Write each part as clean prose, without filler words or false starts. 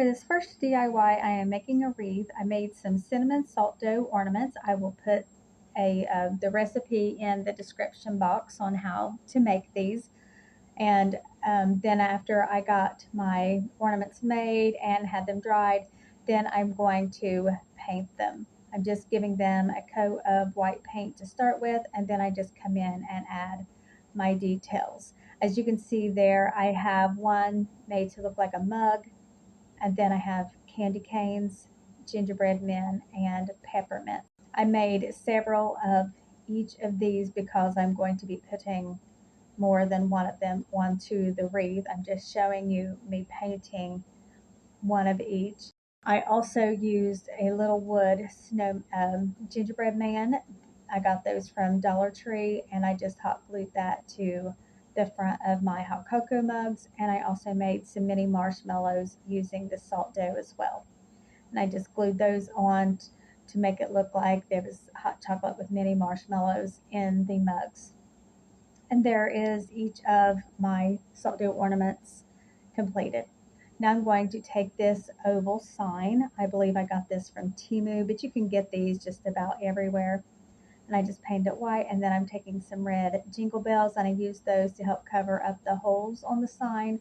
For this first DIY, I am making a wreath. I made some cinnamon salt dough ornaments. I will put the recipe in the description box on how to make these. And then after I got my ornaments made and had them dried, then I'm going to paint them. I'm just giving them a coat of white paint to start with, and then I just come in and add my details. As you can see there, I have one made to look like a mug, and then I have candy canes, gingerbread men, and peppermint. I made several of each of these because I'm going to be putting more than one of them onto the wreath. I'm just showing you me painting one of each. I also used a little wood snow gingerbread man. I got those from Dollar Tree, and I just hot glued that to the front of my hot cocoa mugs. And I also made some mini marshmallows using the salt dough as well. And I just glued those on to make it look like there was hot chocolate with mini marshmallows in the mugs. And there is each of my salt dough ornaments completed. Now I'm going to take this oval sign. I believe I got this from Temu, but you can get these just about everywhere. And I just painted it white, and then I'm taking some red jingle bells and I use those to help cover up the holes on the sign,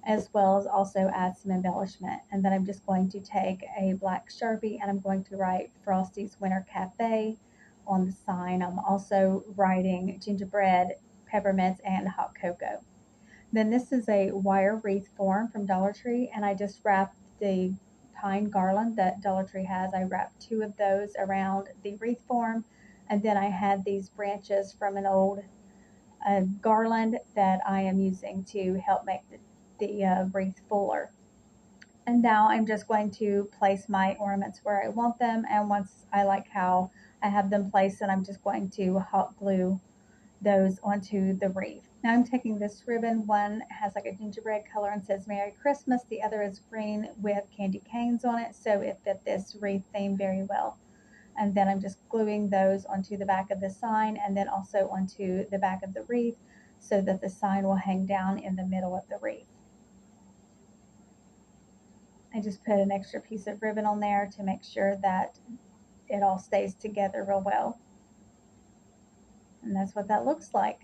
as well as also add some embellishment. And then I'm just going to take a black Sharpie and I'm going to write Frosty's Winter Cafe on the sign. I'm also writing gingerbread, peppermints, and hot cocoa. Then this is a wire wreath form from Dollar Tree, and I just wrapped the pine garland that Dollar Tree has. I wrapped two of those around the wreath form, and then I had these branches from an old garland that I am using to help make the wreath fuller. And now I'm just going to place my ornaments where I want them, and once I like how I have them placed, then I'm just going to hot glue those onto the wreath. Now I'm taking this ribbon. One has like a gingerbread color and says Merry Christmas. The other is green with candy canes on it, so it fit this wreath theme very well. And then I'm just gluing those onto the back of the sign and then also onto the back of the wreath so that the sign will hang down in the middle of the wreath. I just put an extra piece of ribbon on there to make sure that it all stays together real well. And that's what that looks like.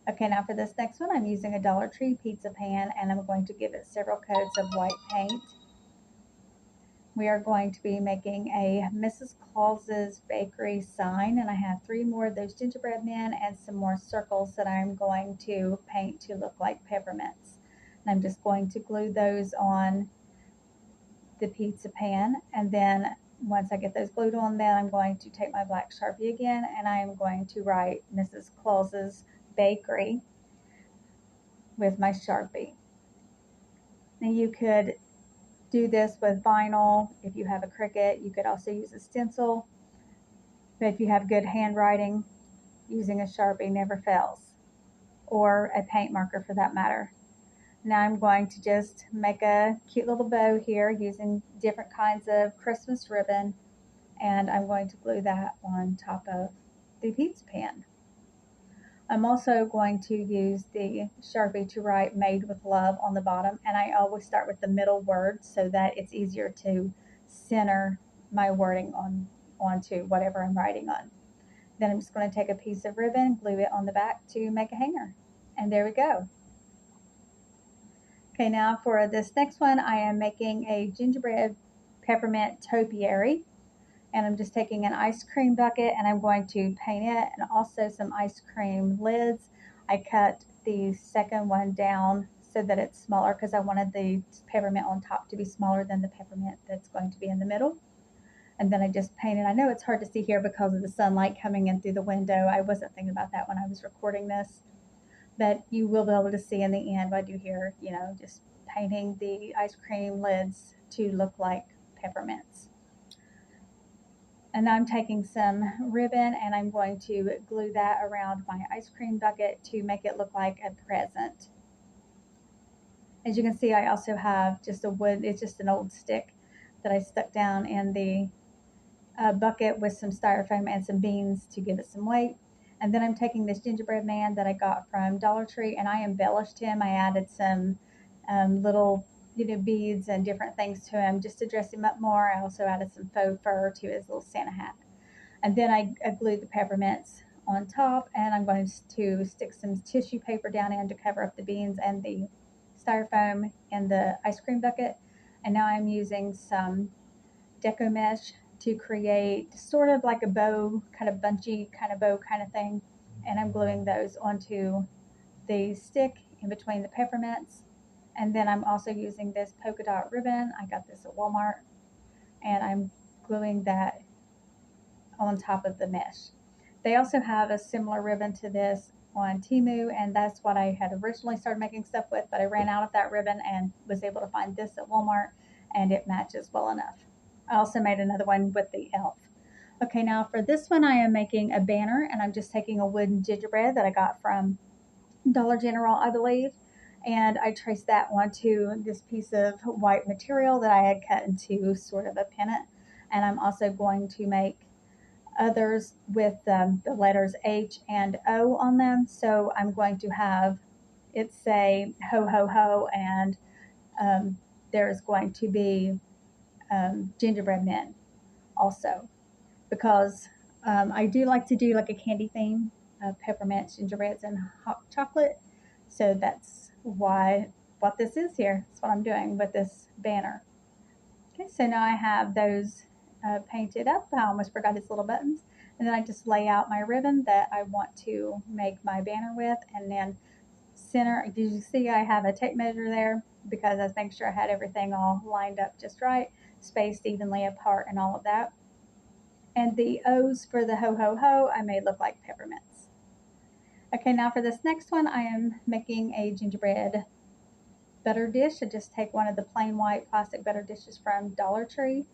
Okay, now for this next one, I'm using a Dollar Tree pizza pan and I'm going to give it several coats of white paint. We are going to be making a Mrs. Claus's Bakery sign, and I have 3 more of those gingerbread men and some more circles that I'm going to paint to look like peppermints. And I'm just going to glue those on the pizza pan, and then once I get those glued on, then I'm going to take my black Sharpie again and I am going to write Mrs. Claus's Bakery with my Sharpie. Now you could do this with vinyl. If you have a Cricut, you could also use a stencil. But if you have good handwriting, using a Sharpie never fails, or a paint marker for that matter. Now I'm going to just make a cute little bow here using different kinds of Christmas ribbon, and I'm going to glue that on top of the pizza pan. I'm also going to use the Sharpie to write Made with Love on the bottom, and I always start with the middle word so that it's easier to center my wording onto whatever I'm writing on. Then I'm just going to take a piece of ribbon, glue it on the back to make a hanger. And there we go. Okay, now for this next one, I am making a gingerbread peppermint topiary. And I'm just taking an ice cream bucket and I'm going to paint it, and also some ice cream lids. I cut the second one down so that it's smaller because I wanted the peppermint on top to be smaller than the peppermint that's going to be in the middle. And then I just painted. I know it's hard to see here because of the sunlight coming in through the window. I wasn't thinking about that when I was recording this, but you will be able to see in the end what I do here, just painting the ice cream lids to look like peppermints. And now I'm taking some ribbon and I'm going to glue that around my ice cream bucket to make it look like a present. As you can see, I also have just a wood, it's just an old stick that I stuck down in the bucket with some styrofoam and some beans to give it some weight. And then I'm taking this gingerbread man that I got from Dollar Tree and I embellished him. I added some little beads and different things to him just to dress him up more. I also added some faux fur to his little Santa hat. And then I glued the peppermints on top, and I'm going to stick some tissue paper down in to cover up the beans and the styrofoam in the ice cream bucket. And now I'm using some deco mesh to create sort of like a bow, kind of bunchy kind of bow kind of thing. And I'm gluing those onto the stick in between the peppermints. And then I'm also using this polka dot ribbon. I got this at Walmart, and I'm gluing that on top of the mesh. They also have a similar ribbon to this on Temu, and that's what I had originally started making stuff with, but I ran out of that ribbon and was able to find this at Walmart, and it matches well enough. I also made another one with the elf. Okay, now for this one, I am making a banner, and I'm just taking a wooden gingerbread that I got from Dollar General, I believe, and I traced that onto this piece of white material that I had cut into sort of a pennant. And I'm also going to make others with the letters H and O on them. So I'm going to have it say ho ho ho, and there's going to be gingerbread men also, because I do like to do like a candy theme of peppermints, gingerbreads, and hot chocolate. So that's what this is here. That's what I'm doing with this banner. Okay, so now I have those painted up. I almost forgot its little buttons. And then I just lay out my ribbon that I want to make my banner with, and then center. Did you see I have a tape measure there? Because I was making sure I had everything all lined up just right, spaced evenly apart and all of that. And the O's for the ho ho ho I made look like peppermints. Okay, now for this next one, I am making a gingerbread butter dish. I just take one of the plain white plastic butter dishes from Dollar Tree,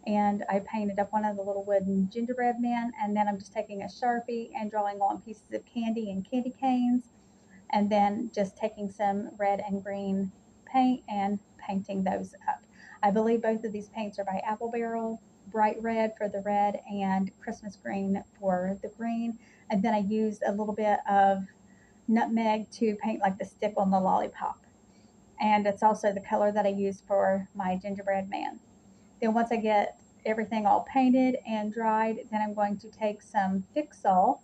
and I painted up one of the little wooden gingerbread men, and then I'm just taking a Sharpie and drawing on pieces of candy and candy canes, and then just taking some red and green paint and painting those up. I believe both of these paints are by Apple Barrel, bright red for the red and Christmas green for the green. And then I used a little bit of nutmeg to paint like the stick on the lollipop. And it's also the color that I used for my gingerbread man. Then once I get everything all painted and dried, then I'm going to take some Fix-All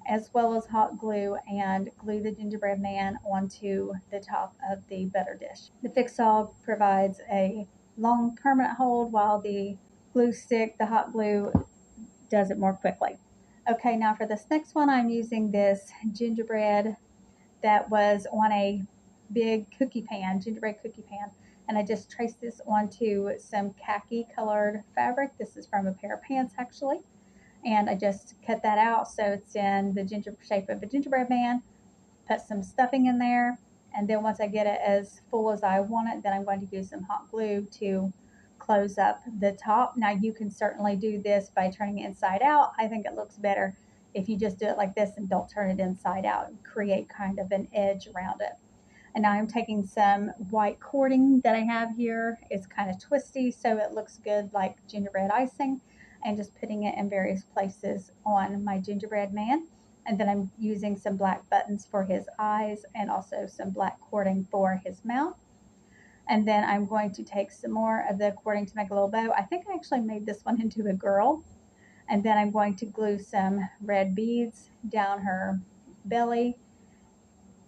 as well as hot glue and glue the gingerbread man onto the top of the butter dish. The Fix-All provides a long permanent hold, while the glue stick, the hot glue, does it more quickly. Okay, now for this next one, I'm using this gingerbread that was on a big cookie pan, gingerbread cookie pan, and I just traced this onto some khaki colored fabric. This is from a pair of pants actually, and I just cut that out so it's in the shape of a gingerbread man. Put some stuffing in there, and then once I get it as full as I want it, then I'm going to use some hot glue to close up the top. Now you can certainly do this by turning it inside out. I think it looks better if you just do it like this and don't turn it inside out and create kind of an edge around it. And now I'm taking some white cording that I have here. It's kind of twisty, so it looks good like gingerbread icing, and just putting it in various places on my gingerbread man. And then I'm using some black buttons for his eyes and also some black cording for his mouth. And then I'm going to take some more of the cording to make a little bow. I think I actually made this one into a girl. And then I'm going to glue some red beads down her belly.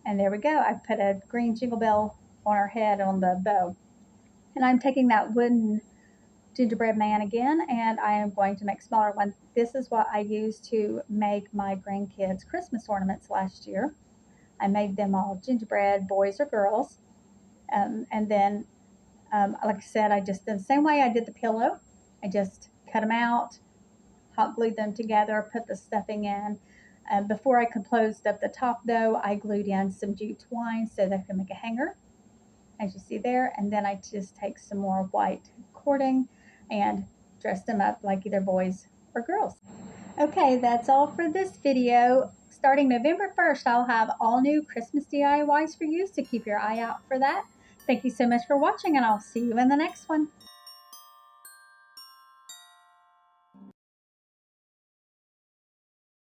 And there we go. I put a green jingle bell on her head on the bow. And I'm taking that wooden gingerbread man again, and I am going to make smaller ones. This is what I used to make my grandkids' Christmas ornaments last year. I made them all gingerbread, boys or girls. And then, like I said, I just did the same way I did the pillow. I just cut them out, hot glued them together, put the stuffing in. Before I closed up the top, though, I glued in some jute twine so that I could make a hanger, as you see there. And then I just take some more white cording and dress them up like either boys or girls. Okay, that's all for this video. Starting November 1st, I'll have all new Christmas DIYs for you, so keep your eye out for that. Thank you so much for watching, and I'll see you in the next one.